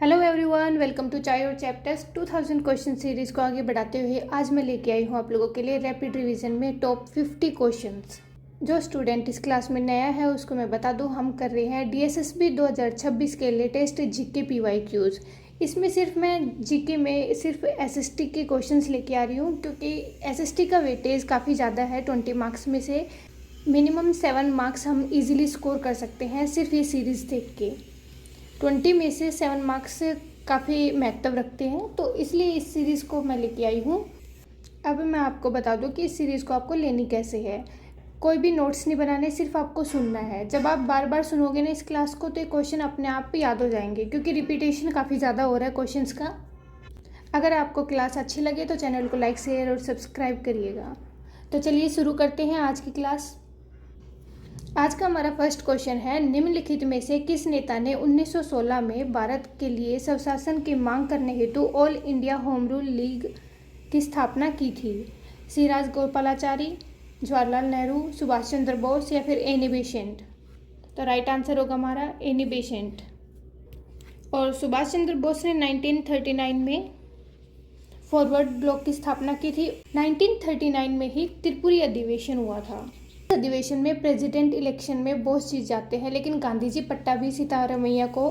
Hello everyone, welcome to चाय और chapters 2000 question series को आगे बढ़ाते हुए आज मैं लेके आई हूँ आप लोगों के लिए रैपिड रिवीजन में टॉप 50 क्वेश्चंस। जो स्टूडेंट इस क्लास में नया है उसको मैं बता दूँ, हम कर रहे हैं डीएसएसबी 2026 के लेटेस्ट जीके पीवाईक्यूज। इसमें सिर्फ मैं जीके में सिर्फ एसएसटी के क्वेश्चंस लेके आ रही हूँ क्योंकि एसएसटी का वेटेज काफ़ी ज़्यादा है। 20 मार्क्स में से मिनिमम 7 मार्क्स हम इजीली स्कोर कर सकते हैं सिर्फ ये सीरीज़ देख के। 20 में से 7 मार्क्स काफ़ी महत्व रखते हैं, तो इसलिए इस सीरीज़ को मैं लेके आई हूँ। अब मैं आपको बता दूँ कि इस सीरीज़ को आपको लेनी कैसे है। कोई भी नोट्स नहीं बनाने, सिर्फ आपको सुनना है। जब आप बार बार सुनोगे ना इस क्लास को तो ये क्वेश्चन अपने आप पे याद हो जाएंगे क्योंकि रिपीटेशन काफ़ी ज़्यादा हो रहा है क्वेश्चंस का। अगर आपको क्लास अच्छी लगे तो चैनल को लाइक शेयर और सब्सक्राइब करिएगा। तो चलिए शुरू करते हैं आज की क्लास। आज का हमारा फर्स्ट क्वेश्चन है, निम्नलिखित में से किस नेता ने 1916 में भारत के लिए स्वशासन की मांग करने हेतु all India home rule league की स्थापना की थी? सी राजगोपालाचारी, जवाहरलाल नेहरू, सुभाष चंद्र बोस या फिर एनी बेसेंट? तो राइट आंसर होगा हमारा एनी बेसेंट। और सुभाष चंद्र बोस ने 1939 में फॉरवर्ड ब्लॉक की स्थापना की थी। 1939 में ही त्रिपुरी अधिवेशन हुआ था। अधिवेशन में प्रेसिडेंट इलेक्शन में बोस जीत जाते हैं, लेकिन गांधी जी पट्टाभी सीतारमैया को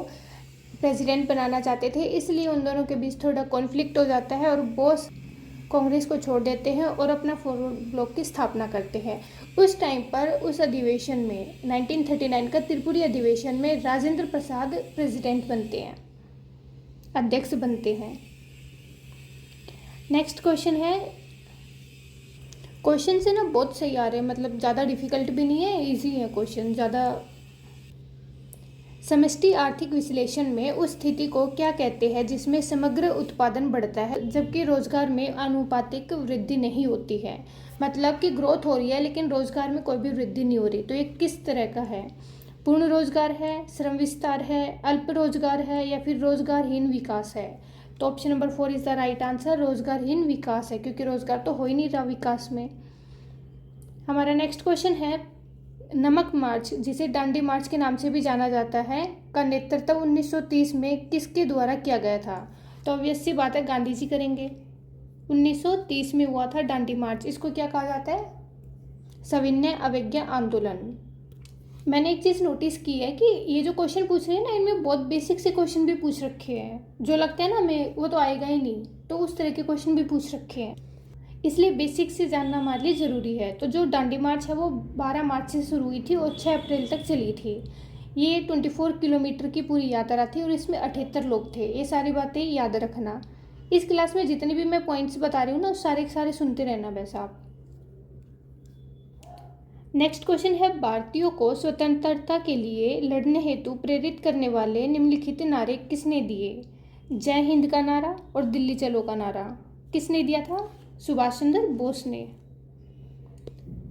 प्रेसिडेंट बनाना चाहते थे, इसलिए उन दोनों के बीच थोड़ा कॉन्फ्लिक्ट हो जाता है और बोस कांग्रेस को छोड़ देते हैं और अपना फॉरवर्ड ब्लॉक की स्थापना करते हैं। उस टाइम पर उस अधिवेशन में 1939 का त्रिपुरी अधिवेशन में राजेंद्र प्रसाद प्रेसिडेंट बनते हैं, अध्यक्ष बनते हैं। नेक्स्ट क्वेश्चन है, क्वेश्चन से ना बहुत सही आ रहे हैं, मतलब ज़्यादा डिफिकल्ट भी नहीं है, इजी है क्वेश्चन ज़्यादा। समष्टि आर्थिक विश्लेषण में उस स्थिति को क्या कहते हैं जिसमें समग्र उत्पादन बढ़ता है जबकि रोजगार में आनुपातिक वृद्धि नहीं होती है? मतलब कि ग्रोथ हो रही है लेकिन रोजगार में कोई भी वृद्धि नहीं हो रही, तो ये किस तरह का है? पूर्ण रोजगार है, श्रम विस्तार है, अल्प रोजगार है या फिर रोजगारहीन विकास है? तो option number 4 is the right answer, रोजगारहीन विकास है, क्योंकि रोजगार तो हो ही नहीं रहा विकास में। हमारा नेक्स्ट क्वेश्चन है, नमक मार्च जिसे दांडी मार्च के नाम से भी जाना जाता है का नेतृत्व 1930 में किसके द्वारा किया गया था? तो ऑब्वियस सी बात है गांधी जी करेंगे। 1930 में हुआ था दांडी मार्च। इसको क्या कहा जाता है? सविनय अवज्ञा आंदोलन। मैंने एक चीज़ नोटिस की है कि ये जो क्वेश्चन पूछ रहे हैं ना, इनमें बहुत बेसिक से क्वेश्चन भी पूछ रखे हैं, जो लगता है ना हमें वो तो आएगा ही नहीं, तो उस तरह के क्वेश्चन भी पूछ रखे हैं, इसलिए बेसिक से जानना हमारे लिए ज़रूरी है। तो जो दांडी मार्च है वो 12 मार्च से शुरू हुई थी और 6 अप्रैल तक चली थी। ये 24 किलोमीटर की पूरी यात्रा थी और इसमें 78 लोग थे। ये सारी बातें याद रखना। इस क्लास में जितने भी मैं पॉइंट्स बता रही हूँ ना, सारे के सारे सुनते रहना वैसा आप। नेक्स्ट क्वेश्चन है, भारतीयों को स्वतंत्रता के लिए लड़ने हेतु प्रेरित करने वाले निम्नलिखित नारे किसने दिए? जय हिंद का नारा और दिल्ली चलो का नारा किसने दिया था? सुभाष चंद्र बोस ने।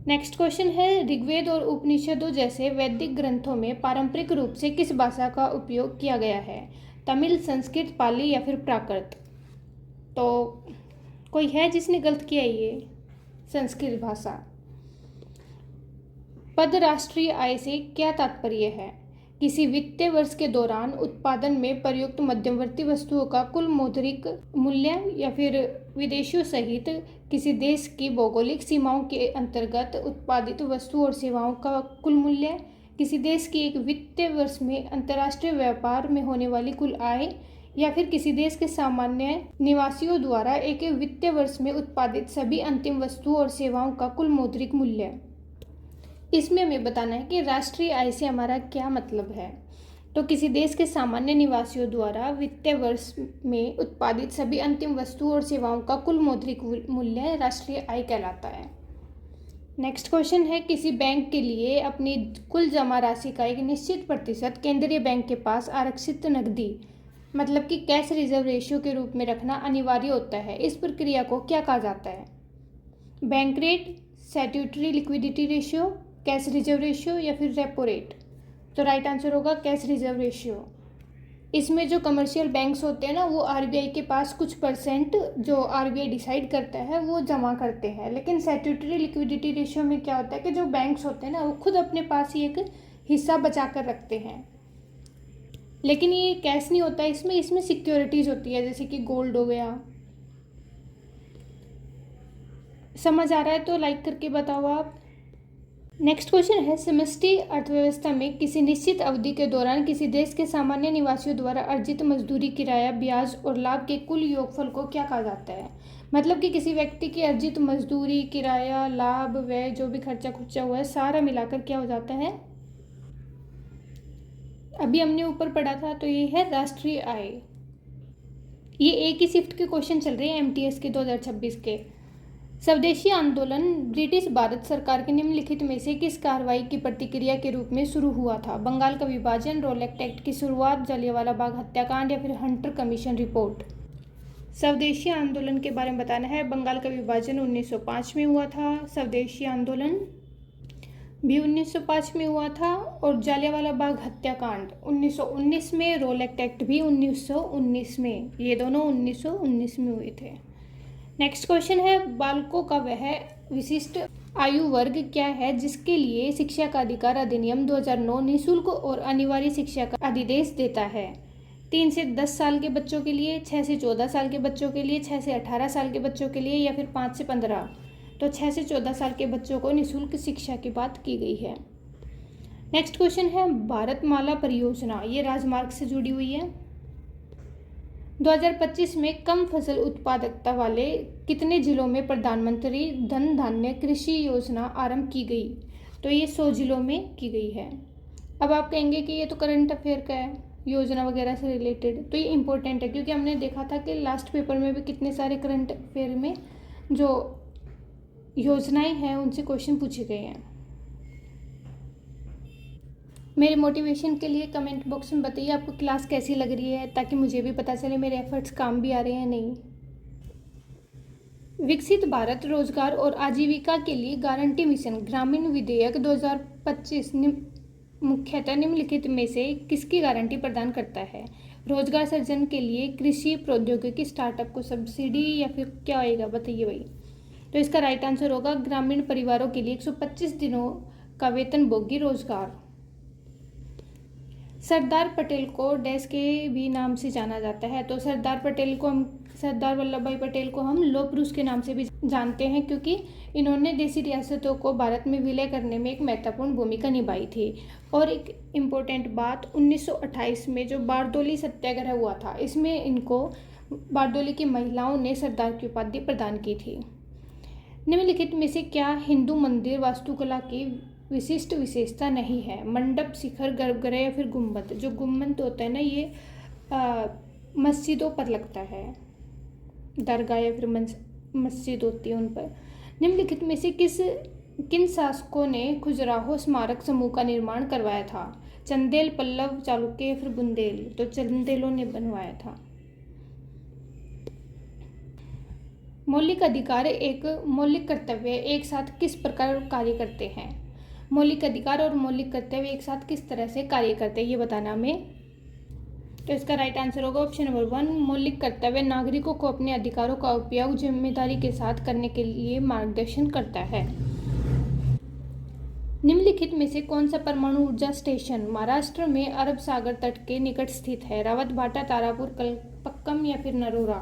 नेक्स्ट क्वेश्चन है, ऋग्वेद और उपनिषदों जैसे वैदिक ग्रंथों में पारंपरिक रूप से किस भाषा का उपयोग किया गया है? तमिल, संस्कृत, पाली या फिर प्राकृत? तो कोई है जिसने गलत किया ये? संस्कृत भाषा। पद राष्ट्रीय आय से क्या तात्पर्य है? किसी वित्तीय वर्ष के दौरान उत्पादन में प्रयुक्त मध्यवर्ती वस्तुओं का कुल मौद्रिक मूल्य या फिर विदेशियों सहित किसी देश की भौगोलिक सीमाओं के अंतर्गत उत्पादित वस्तु और सेवाओं का कुल मूल्य, किसी देश की एक वित्तीय वर्ष में अंतर्राष्ट्रीय व्यापार में होने वाली कुल आय या फिर किसी देश के सामान्य निवासियों द्वारा एक वित्तीय वर्ष में उत्पादित सभी अंतिम वस्तुओं और सेवाओं का कुल मौद्रिक मूल्य। इसमें हमें बताना है कि राष्ट्रीय आय से हमारा क्या मतलब है। तो किसी देश के सामान्य निवासियों द्वारा वित्तीय वर्ष में उत्पादित सभी अंतिम वस्तुओं और सेवाओं का कुल मौद्रिक मूल्य राष्ट्रीय आय कहलाता है। नेक्स्ट क्वेश्चन है, किसी बैंक के लिए अपनी कुल जमा राशि का एक निश्चित प्रतिशत केंद्रीय बैंक के पास आरक्षित नकदी मतलब कि कैश रिजर्व रेशियो के रूप में रखना अनिवार्य होता है। इस प्रक्रिया को क्या कहा जाता है? Bank rate, statutory liquidity ratio, cash reserve ratio या फिर रेपो रेट? तो राइट आंसर होगा कैश रिजर्व रेशियो। इसमें जो कमर्शियल बैंक्स होते हैं ना, वो आरबीआई के पास कुछ परसेंट जो आरबीआई डिसाइड करता है वो जमा करते हैं, लेकिन स्टैट्यूटरी लिक्विडिटी रेशियो में क्या होता है कि जो बैंक्स होते हैं ना वो खुद अपने पास ही एक हिस्सा बचा कर रखते हैं। लेकिन ये कैश नहीं होता इसमें, इसमें सिक्योरिटीज होती है, जैसे कि गोल्ड हो गया। समझ आ रहा है तो लाइक करके बताओ आप। नेक्स्ट क्वेश्चन है, समष्टि अर्थव्यवस्था में किसी निश्चित अवधि के दौरान किसी देश के सामान्य निवासियों द्वारा अर्जित मजदूरी, किराया, ब्याज और लाभ के कुल योगफल को क्या कहा जाता है। मतलब कि किसी व्यक्ति की अर्जित मजदूरी, किराया, लाभ, व्यय, जो भी खर्चा खुर्चा हुआ है सारा मिलाकर क्या हो जाता है। अभी हमने ऊपर पढ़ा था तो ये है राष्ट्रीय आय। ये एक ही शिफ्ट के क्वेश्चन चल रहे हैं एमटीएस के 2026 के। स्वदेशी आंदोलन ब्रिटिश भारत सरकार के निम्नलिखित में से किस कार्रवाई की प्रतिक्रिया के रूप में शुरू हुआ था। बंगाल का विभाजन, रोलेक्ट एक्ट की शुरुआत, जलियांवाला बाग हत्याकांड या फिर हंटर कमीशन रिपोर्ट। स्वदेशी आंदोलन के बारे में बताना है। बंगाल का विभाजन 1905 में हुआ था, स्वदेशी आंदोलन भी 1905 में हुआ था, और जलियांवाला बाग हत्याकांड 1919 में, रोलेक्ट एक्ट भी 1919 में। ये दोनों 1919 में हुए थे। नेक्स्ट क्वेश्चन है, बालकों का वह विशिष्ट आयु वर्ग क्या है जिसके लिए शिक्षा का अधिकार अधिनियम 2009 निःशुल्क और अनिवार्य शिक्षा का अधिदेश देता है। 3 से 10 साल के बच्चों के लिए, 6 से 14 साल के बच्चों के लिए, 6 से 18 साल के बच्चों के लिए, या फिर 5 से 15। तो 6 से 14 साल के बच्चों को निःशुल्क शिक्षा की बात की गई है। नेक्स्ट क्वेश्चन है, भारतमाला परियोजना ये राजमार्ग से जुड़ी हुई है। 2025 में कम फसल उत्पादकता वाले कितने जिलों में प्रधानमंत्री धन धान्य कृषि योजना आरंभ की गई। तो ये 100 जिलों में की गई है। अब आप कहेंगे कि ये तो करंट अफेयर का है, योजना वगैरह से रिलेटेड, तो ये इम्पोर्टेंट है क्योंकि हमने देखा था कि लास्ट पेपर में भी कितने सारे करंट अफेयर में जो योजनाएं हैं उनसे क्वेश्चन पूछे गए हैं। मेरे मोटिवेशन के लिए कमेंट बॉक्स में बताइए आपको क्लास कैसी लग रही है, ताकि मुझे भी पता चले मेरे एफर्ट्स काम भी आ रहे हैं नहीं। विकसित भारत रोजगार और आजीविका के लिए गारंटी मिशन ग्रामीण विधेयक 2025 मुख्यतः निम्नलिखित में से किसकी गारंटी प्रदान करता है। रोजगार सृजन के लिए कृषि प्रौद्योगिकी स्टार्टअप को सब्सिडी, या फिर क्या आएगा बताइए भाई। तो इसका राइट आंसर होगा ग्रामीण परिवारों के लिए 125 दिनों का वेतनभोगी रोजगार। सरदार पटेल को डैश के भी नाम से जाना जाता है। तो सरदार वल्लभ भाई पटेल को हम लौह पुरुष के नाम से भी जानते हैं क्योंकि इन्होंने देशी रियासतों को भारत में विलय करने में एक महत्वपूर्ण भूमिका निभाई थी। और एक इम्पोर्टेंट बात, 1928 में जो बारदोली सत्याग्रह हुआ था, इसमें इनको बारदोली की महिलाओं ने सरदार की उपाधि प्रदान की थी। निम्नलिखित में से क्या हिंदू मंदिर वास्तुकला की विशिष्ट विशेषता नहीं है। मंडप, शिखर, गर्भगृह या फिर गुम्बद। जो गुम्बद होता है ना, ये मस्जिदों पर लगता है, दरगाह या फिर मस्जिद होती है उन पर। निम्नलिखित में से किन शासकों ने खजुराहो स्मारक समूह का निर्माण करवाया था। चंदेल, पल्लव, चालुक्य या फिर बुंदेल। तो चंदेलों ने बनवाया था। मौलिक अधिकार एक मौलिक कर्तव्य एक साथ किस प्रकार कार्य करते हैं। मौलिक अधिकार और मौलिक कर्तव्य एक साथ किस तरह से कार्य करते हैं ये बताना हमें। तो इसका राइट आंसर होगा ऑप्शन नंबर 1। मौलिक कर्तव्य नागरिकों को अपने अधिकारों का उपयोग जिम्मेदारी के साथ करने के लिए मार्गदर्शन करता है। निम्नलिखित में से कौन सा परमाणु ऊर्जा स्टेशन महाराष्ट्र में अरब सागर तट के निकट स्थित है। रावत भाटा, तारापुर, कलपक्कम या फिर नरोरा।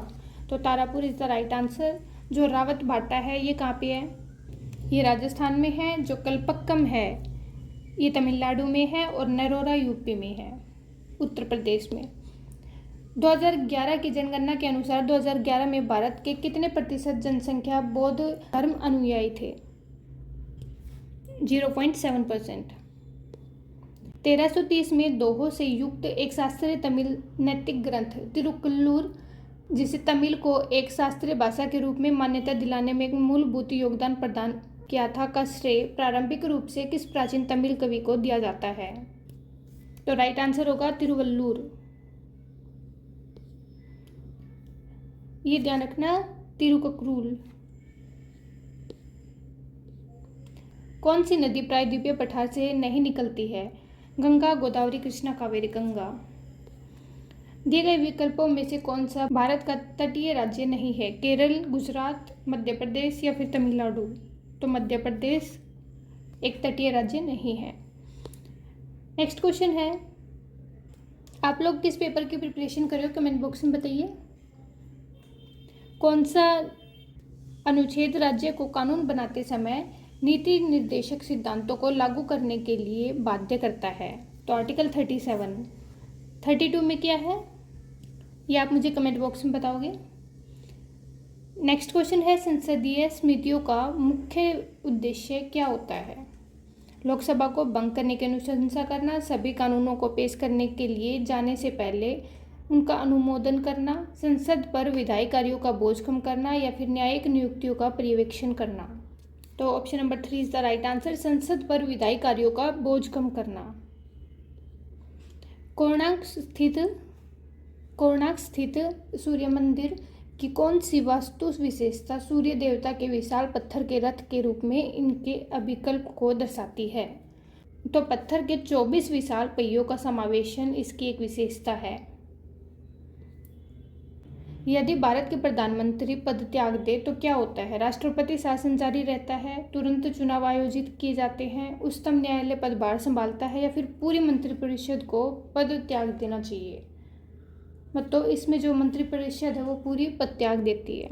तो Tarapur is the right answer. जो रावत भाटा है ये कहाँ पे है, ये राजस्थान में है। जो कलपक्कम है ये तमिलनाडु में है, और नरोरा यूपी में है, उत्तर प्रदेश में। 2011 की जनगणना के अनुसार 2011 में भारत के कितने प्रतिशत जनसंख्या बौद्ध धर्म अनुयायी थे। 0.7%। 1330 में दोहों से युक्त एक शास्त्रीय तमिल नैतिक ग्रंथ तिरुक्कुल्लूर, जिसे तमिल को एक शास्त्रीय भाषा के रूप में मान्यता दिलाने में एक मूलभूत योगदान प्रदान किया था, का श्रेय प्रारंभिक रूप से किस प्राचीन तमिल कवि को दिया जाता है। तो राइट आंसर होगा तिरुवल्लुर। ये ध्यान रखना, तिरुकक्रूल। कौन सी नदी प्रायद्वीपीय पठार से नहीं निकलती है। गंगा, गोदावरी, कृष्णा, कावेरी। गंगा। दिए गए विकल्पों में से कौन सा भारत का तटीय राज्य नहीं है। केरल, गुजरात, मध्य प्रदेश या फिर तमिलनाडु। तो मध्य प्रदेश एक तटीय राज्य नहीं है। नेक्स्ट क्वेश्चन है, आप लोग किस पेपर की प्रिपरेशन कर रहे हो कमेंट बॉक्स में बताइए। कौन सा अनुच्छेद राज्य को कानून बनाते समय नीति निर्देशक सिद्धांतों को लागू करने के लिए बाध्य करता है? तो आर्टिकल 37। 32 में क्या है ये आप मुझे कमेंट बॉक्स में बताओगे। नेक्स्ट क्वेश्चन है, संसदीय समितियों का मुख्य उद्देश्य क्या होता है? लोकसभा को भंग करने की अनुशंसा करना, सभी कानूनों को पेश करने के लिए जाने से पहले उनका अनुमोदन करना, संसद पर विधायी कार्यों का बोझ कम करना, या फिर न्यायिक नियुक्तियों का पर्यवेक्षण करना। तो option number 3 is the right answer, संसद पर विधायी कार्यों का बोझ कम करना। कोणार्क स्थित सूर्य मंदिर की कौन सी वास्तु विशेषता सूर्य देवता के विशाल पत्थर के रथ के रूप में इनके अभिकल्प को दर्शाती है? तो पत्थर के 24 विशाल पहियों का समावेशन इसकी एक विशेषता है। यदि भारत के प्रधानमंत्री पद त्याग दे तो क्या होता है? राष्ट्रपति शासन जारी रहता है, तुरंत चुनाव आयोजित किए जाते हैं, उच्चतम न्यायालय पदभार संभालता है, या फिर पूरी मंत्रिपरिषद को पद त्याग देना चाहिए? मतलब इसमें जो मंत्रिपरिषद है वो पूरी पद त्याग देती है।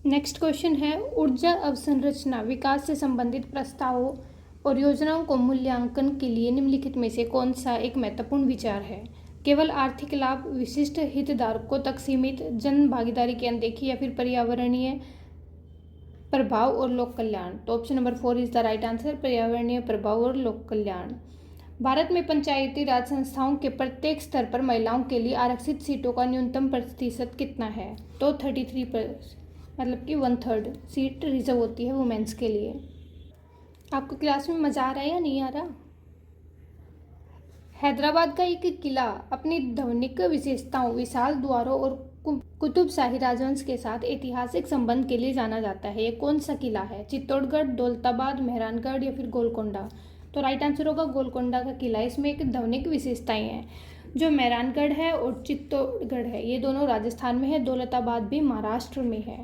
नेक्स्ट क्वेश्चन है, ऊर्जा अवसंरचना विकास से संबंधित प्रस्तावों और योजनाओं को मूल्यांकन के लिए निम्नलिखित में से कौन सा एक महत्वपूर्ण विचार है? केवल आर्थिक लाभ, विशिष्ट हितधारकों तक सीमित, जन भागीदारी की अनदेखी, या फिर पर्यावरणीय प्रभाव और लोक कल्याण? तो option number 4 is the right answer, पर्यावरणीय प्रभाव और लोक कल्याण। भारत में पंचायती राज संस्थाओं के प्रत्येक स्तर पर महिलाओं के लिए आरक्षित सीटों का न्यूनतम प्रतिशत कितना है? तो 33%, मतलब कि 1/3 सीट रिजर्व होती है वुमेन्स के लिए। आपको क्लास में मज़ा आ रहा है या नहीं आ रहा? हैदराबाद का एक किला अपनी ध्वनिक विशेषताओं, विशाल द्वारों और कुतुब शाही राजवंश के साथ ऐतिहासिक संबंध के लिए जाना जाता है। ये कौन सा किला है? चित्तौड़गढ़, दौलताबाद, मेहरानगढ़, या फिर गोलकोंडा? तो राइट आंसर होगा गोलकोंडा का किला। इसमें एक ध्वनिक विशेषताएं हैं। जो मेहरानगढ़ है और चित्तौड़गढ़ है ये दोनों राजस्थान में है, दौलताबाद भी महाराष्ट्र में है।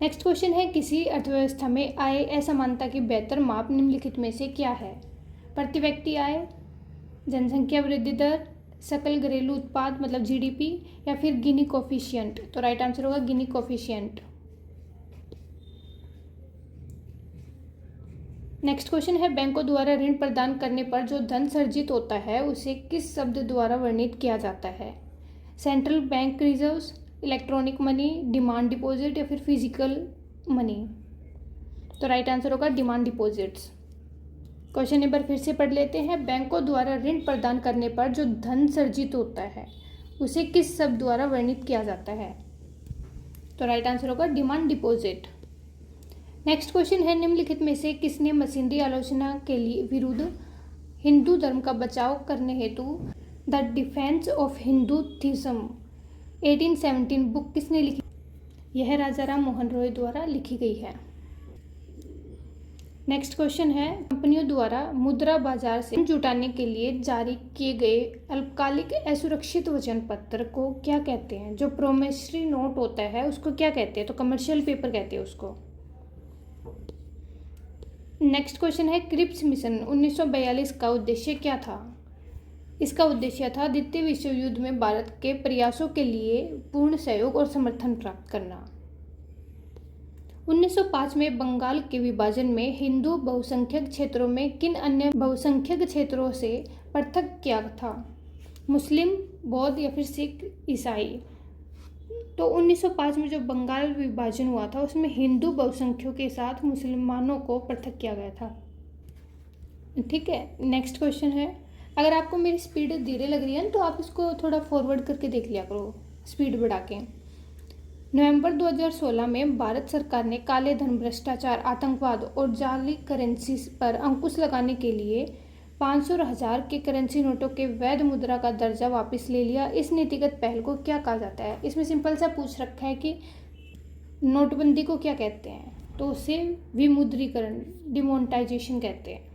नेक्स्ट क्वेश्चन है, किसी अर्थव्यवस्था में आय असमानता की बेहतर माप निम्नलिखित में से क्या है? प्रति व्यक्ति आय, जनसंख्या वृद्धि दर, सकल घरेलू उत्पाद मतलब जीडीपी, या फिर गिनी कोफिशिएंट? तो राइट आंसर होगा गिनी कोफिशिएंट। नेक्स्ट क्वेश्चन है, बैंकों द्वारा ऋण प्रदान करने पर जो धन सर्जित होता है उसे किस शब्द द्वारा वर्णित किया जाता है? Central bank reserves, electronic money, demand deposit, या फिर फिजिकल मनी? तो राइट आंसर होगा डिमांड डिपॉजिट्स। क्वेश्चन नंबर फिर से पढ़ लेते हैं, बैंकों द्वारा ऋण प्रदान करने पर जो धन सर्जित होता है उसे किस शब्द द्वारा वर्णित किया जाता है? तो राइट आंसर होगा डिमांड डिपॉजिट। नेक्स्ट क्वेश्चन है, निम्नलिखित में से किसने मशीनरी आलोचना के लिए विरुद्ध हिंदू धर्म का बचाव करने हेतु द डिफेंस ऑफ हिंदूथिज्म 1817 बुक किसने लिखी? यह राजा राम मोहन रॉय द्वारा लिखी गई है। नेक्स्ट क्वेश्चन है, कंपनियों द्वारा मुद्रा बाजार से जुटाने के लिए जारी किए गए अल्पकालिक असुरक्षित वचन पत्र को क्या कहते हैं? जो प्रोमिसरी नोट होता है उसको क्या कहते हैं? तो कमर्शियल पेपर कहते हैं उसको। नेक्स्ट क्वेश्चन है, क्रिप्स मिशन 1942 का उद्देश्य क्या था? इसका उद्देश्य था द्वितीय विश्व युद्ध में भारत के प्रयासों के लिए पूर्ण सहयोग और समर्थन प्राप्त करना। 1905 में बंगाल के विभाजन में हिंदू बहुसंख्यक क्षेत्रों में किन अन्य बहुसंख्यक क्षेत्रों से पृथक किया था? मुस्लिम, बौद्ध, या फिर सिख, ईसाई? तो 1905 में जो बंगाल विभाजन हुआ था उसमें हिंदू बहुसंख्यकों के साथ मुसलमानों को पृथक किया गया था। ठीक है, नेक्स्ट क्वेश्चन है, अगर आपको मेरी स्पीड धीरे लग रही है तो आप इसको थोड़ा फॉरवर्ड करके देख लिया करो, स्पीड बढ़ा के। नवंबर 2016 में भारत सरकार ने काले धन, भ्रष्टाचार, आतंकवाद और जाली करेंसी पर अंकुश लगाने के लिए 500 और 1000 के करेंसी नोटों के वैध मुद्रा का दर्जा वापस ले लिया। इस नीतिगत पहल को क्या कहा जाता है? इसमें सिंपल सा पूछ रखा है कि नोटबंदी को क्या कहते हैं? तो उसे विमुद्रीकरण, डिमोनेटाइजेशन कहते हैं।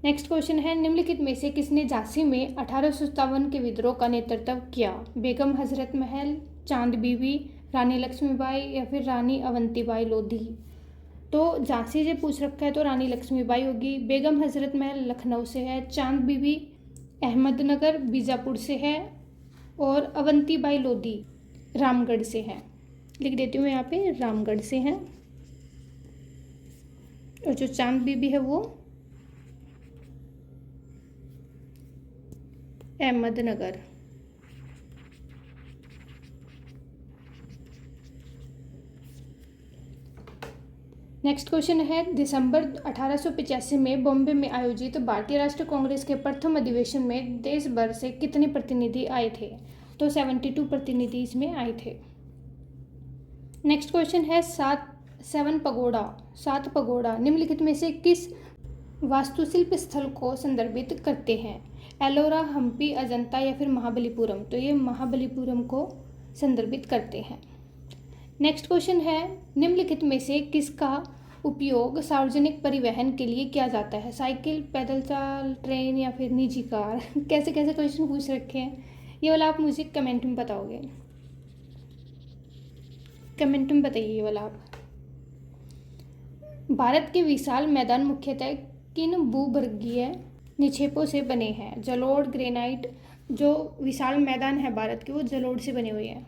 नेक्स्ट क्वेश्चन है, निम्नलिखित में से किसने झांसी में 1857 के विद्रोह का नेतृत्व किया? बेगम हजरत महल, चांद बीबी, रानी लक्ष्मीबाई, या फिर रानी अवंतीबाई लोधी? तो झांसी से पूछ रखा है तो रानी लक्ष्मीबाई होगी। बेगम हजरत महल लखनऊ से है। चांद बीबी अहमदनगर बीजापुर से है। और अवंतीबाई लोधी रामगढ़ से है। लिख देती हूँ यहाँ पे, रामगढ़ से है। और जो चांद बीबी है वो अहमदनगर। नेक्स्ट क्वेश्चन है, दिसंबर 1885 में बॉम्बे में आयोजित भारतीय राष्ट्रीय कांग्रेस के प्रथम अधिवेशन में देश भर से कितने प्रतिनिधि आए थे? तो 72 प्रतिनिधि इसमें आए थे। नेक्स्ट क्वेश्चन है, सात पगोड़ा निम्नलिखित में से किस वास्तुशिल्प स्थल को संदर्भित करते हैं? एलोरा, हम्पी, अजंता या फिर महाबलीपुरम? तो ये महाबलीपुरम को संदर्भित करते हैं। नेक्स्ट क्वेश्चन है, निम्नलिखित में से किसका उपयोग सार्वजनिक परिवहन के लिए किया जाता है? साइकिल, पैदल चाल, ट्रेन या फिर निजी कार? कैसे कैसे क्वेश्चन पूछ रखे हैं, ये वाला आप मुझे कमेंट में बताओगे। कमेंट में बताइए ये वाला आप। भारत के विशाल मैदान मुख्यतः किन भूगर्भीय निक्षेपों से बने हैं? जलोढ़, ग्रेनाइट। जो विशाल मैदान है भारत के वो जलोढ़ से बने हुए हैं।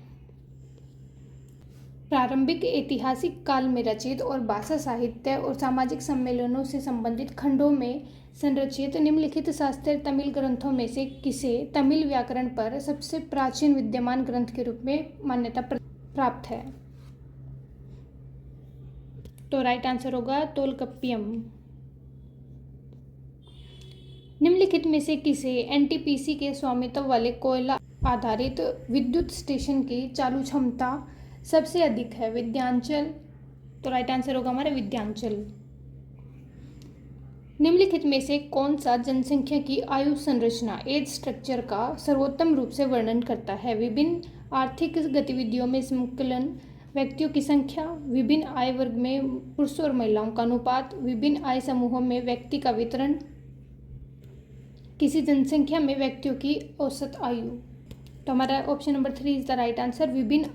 प्रारंभिक ऐतिहासिक काल में रचित और भाषा, साहित्य और सामाजिक सम्मेलनों से संबंधित खंडों में संरचित निम्नलिखित शास्त्रीय तमिल ग्रंथों में से किसे तमिल व्याकरण पर सबसे प्राचीन विद्यमान ग्रंथ के रूप में मान्यता प्राप्त है? तो राइट आंसर होगा तोलकप्पियम। निम्नलिखित में से किसे एनटीपीसी के स्वामित्व वाले कोयला आधारित विद्युत स्टेशन की चालू क्षमता सबसे अधिक है? विंध्याचल। तो राइट आंसर होगा हमारा विंध्याचल। निम्नलिखित में से कौन सा जनसंख्या की आयु संरचना एज स्ट्रक्चर का सर्वोत्तम रूप से वर्णन करता है? विभिन्न आर्थिक गतिविधियों में संकलन, व्यक्तियों की संख्या, विभिन्न आय वर्ग में पुरुषों और महिलाओं का अनुपात, विभिन्न आय समूहों में व्यक्ति का वितरण, किसी जनसंख्या में व्यक्तियों की औसत आयु। तो हमारा option number 3 is the right answer, विभिन्न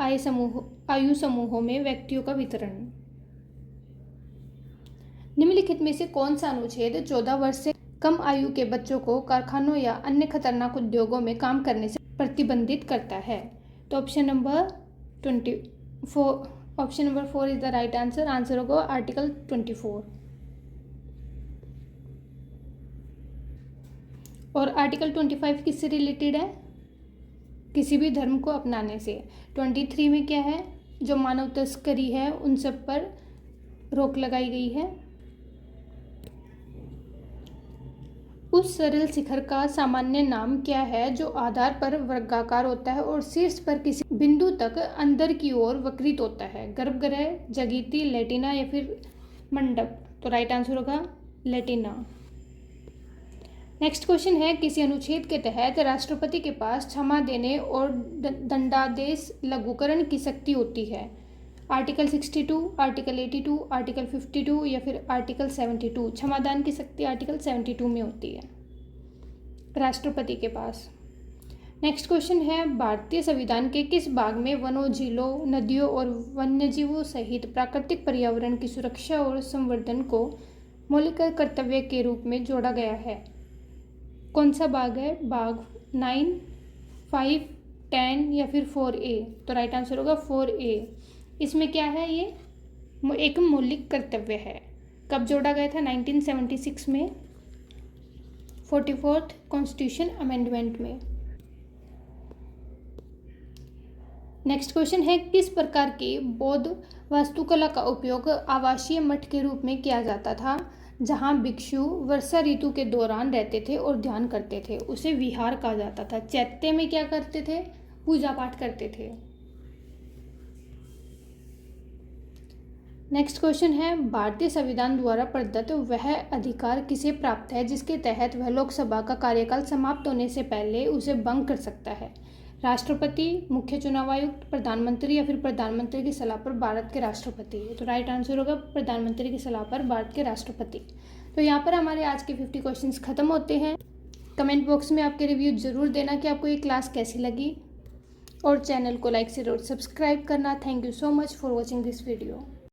आयु समूहों में व्यक्तियों का वितरण। निम्नलिखित में से कौन सा अनुच्छेद 14 वर्ष से कम आयु के बच्चों को कारखानों या अन्य खतरनाक उद्योगों में काम करने से प्रतिबंधित करता है? तो option number 4 is the right answer. Answer होगा आर्टिकल 24। और आर्टिकल 25 किससे रिलेटेड है? किसी भी धर्म को अपनाने से। 23 में क्या है? जो मानव तस्करी है उन सब पर रोक लगाई गई है। उस सरल शिखर का सामान्य नाम क्या है जो आधार पर वर्गाकार होता है और शीर्ष पर किसी बिंदु तक अंदर की ओर वक्रित होता है? गर्भगृह, जगीती, लेटिना या फिर मंडप? तो राइट आंसर होगा लेटिना। नेक्स्ट क्वेश्चन है, किसी अनुच्छेद के तहत राष्ट्रपति के पास क्षमा देने और दंडादेश लघुकरण की शक्ति होती है? आर्टिकल 62, आर्टिकल 82, आर्टिकल 52 या फिर आर्टिकल 72? क्षमादान की शक्ति आर्टिकल 72 में होती है राष्ट्रपति के पास। नेक्स्ट क्वेश्चन है, भारतीय संविधान के किस भाग में वनों, झीलों, नदियों और वन्यजीवों सहित प्राकृतिक पर्यावरण की सुरक्षा और संवर्धन को मौलिक कर्तव्य के रूप में जोड़ा गया है? कौन सा भाग है? भाग 9, 5, 10 या फिर 4A? तो राइट आंसर होगा 4A। इसमें क्या है? ये एक मौलिक कर्तव्य है। कब जोड़ा गया था? 1976 में 44th कॉन्स्टिट्यूशन अमेंडमेंट में। नेक्स्ट क्वेश्चन है, किस प्रकार की बौद्ध वास्तुकला का उपयोग आवासीय मठ के रूप में किया जाता था जहां भिक्षु वर्षा ऋतु के दौरान रहते थे और ध्यान करते थे? उसे विहार कहा जाता था। चैत्य में क्या करते थे? पूजा पाठ करते थे। नेक्स्ट क्वेश्चन है, भारतीय संविधान द्वारा प्रदत्त वह अधिकार किसे प्राप्त है जिसके तहत वह लोकसभा का कार्यकाल समाप्त होने से पहले उसे भंग कर सकता है? राष्ट्रपति, मुख्य चुनाव आयुक्त, प्रधानमंत्री या फिर प्रधानमंत्री की सलाह पर भारत के राष्ट्रपति? तो राइट आंसर होगा प्रधानमंत्री की सलाह पर भारत के राष्ट्रपति। तो यहाँ पर हमारे आज के 50 क्वेश्चंस खत्म होते हैं। कमेंट बॉक्स में आपके रिव्यू जरूर देना कि आपको ये क्लास कैसी लगी और चैनल को लाइक शेयर और सब्सक्राइब करना। Thank you so much for watching this video.